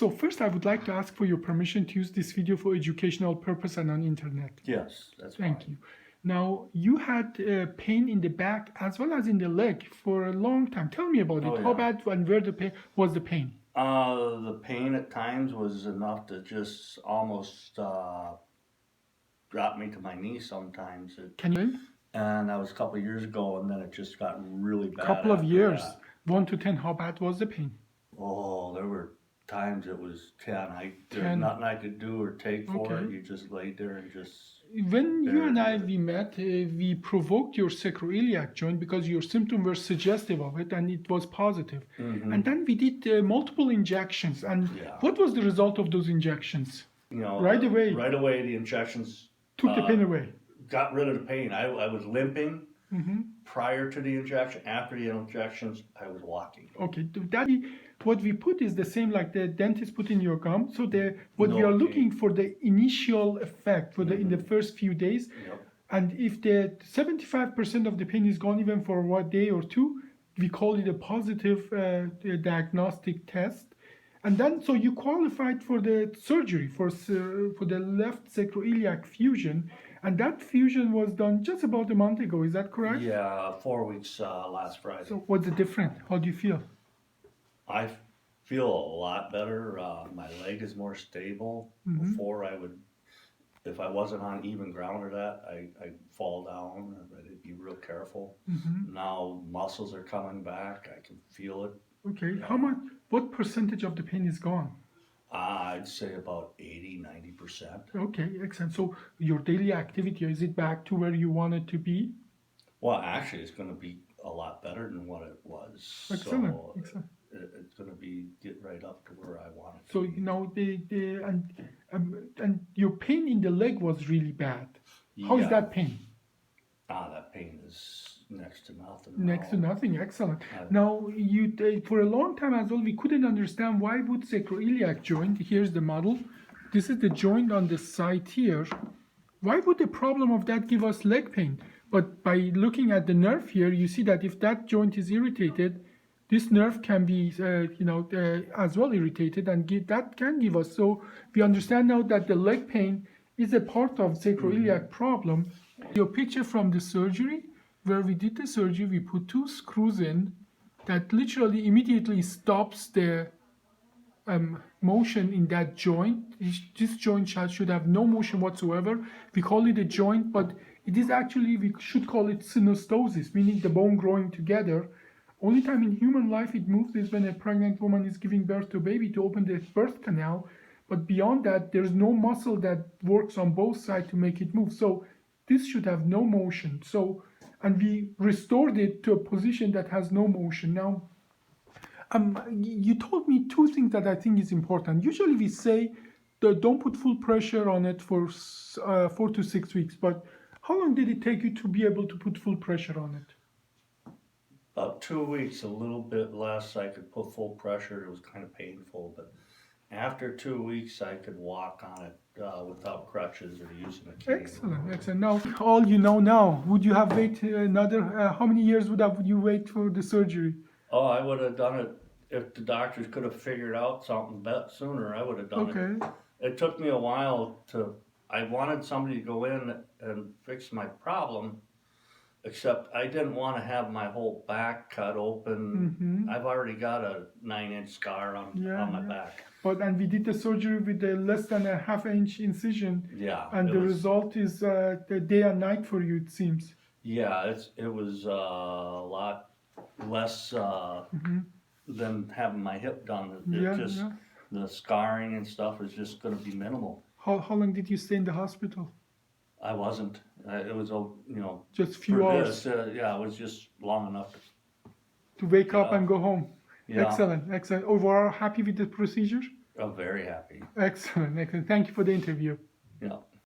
So first, I would like to ask for your permission to use this video for educational purpose and on internet. Yes, that's Thank fine. you. Now, you had pain in the back as well as in the leg for a long time. Tell me about it. Oh, How yeah. bad and where the pain was the pain? The pain at times was enough to just almost drop me to my knees sometimes. Can you? And that was a couple of years ago, and then it just got really bad. Couple of after years. that. 1 to 10, how bad was the pain? Oh, there were times it was 10. There's 10. nothing I could do or take for Okay. it. You just laid there and just. When you and I, Very we met, we provoked your sacroiliac joint because your symptoms were suggestive of it and it was positive. And then we did multiple injections. And Yeah. what was the result of those injections? Right away. Right away, the injections Took the pain away. got rid of the pain. I was limping prior to the injection. After the injections, I was walking. Okay, what we put is the same like the dentist put in your gum. So what we are looking for the initial effect for in the first few days. Yep. And if the 75% of the pain is gone even for 1 day or two, we call it a positive diagnostic test. And then, so you qualified for the surgery for the left sacroiliac fusion, and that fusion was done just about a month ago. Is that correct? Yeah, 4 weeks last Friday. So what's the difference? How do you feel? I feel a lot better. My leg is more stable. Before if I wasn't on even ground or that, I'd fall down. I'd be real careful. Now muscles are coming back. I can feel it. Okay, what percentage of the pain is gone? I'd say about 80-90%. Okay, excellent. So your daily activity, is it back to where you want it to be? Well, actually, it's going to be a lot better than what it was. Excellent, So excellent. it's going to get right up to where I want it to So be. now and your pain in the leg was really bad. How is Yeah. that pain? That pain is next to nothing. Next to now. nothing. Excellent. Now for a long time as well, we couldn't understand why would sacroiliac joint. Here's the model. This is the joint on the side here. Why would the problem of that give us leg pain? But by looking at the nerve here, you see that if that joint is irritated, this nerve can be, as well irritated, and that can give us. So we understand now that the leg pain is a part of sacroiliac problem. Your picture from the surgery, where we did the surgery, we put 2 screws in that literally immediately stops the motion in that joint. This joint should have no motion whatsoever. We call it a joint, but it is actually, we should call it synostosis, meaning the bone growing together. Only time in human life it moves is when a pregnant woman is giving birth to a baby to open the birth canal. But beyond that, there's no muscle that works on both sides to make it move. So this should have no motion. So, and we restored it to a position that has no motion. Now, you told me 2 things that I think is important. Usually we say that don't put full pressure on it for 4 to 6 weeks. But how long did it take you to be able to put full pressure on it? About 2 weeks, a little bit less. I could put full pressure. It was kind of painful, but after 2 weeks, I could walk on it without crutches or using a cane. Excellent, excellent. Now, all you know now, would you have waited another, how many years would you wait for the surgery? Oh, I would have done it if the doctors could have figured out something sooner. I would have done it. It took me a while I wanted somebody to go in and fix my problem, except I didn't want to have my whole back cut open. I've already got a 9-inch scar on my back. And we did the surgery with a less than a half-inch incision. Yeah. And the result is the day and night for you, it seems. Yeah, it was a lot less than having my hip done. The scarring and stuff is just going to be minimal. How long did you stay in the hospital? I wasn't. It was just a few hours. It was just long enough to wake up and go home. Yeah. Excellent, excellent. Overall, happy with the procedure? I'm very happy. Excellent, excellent. Thank you for the interview. Yeah.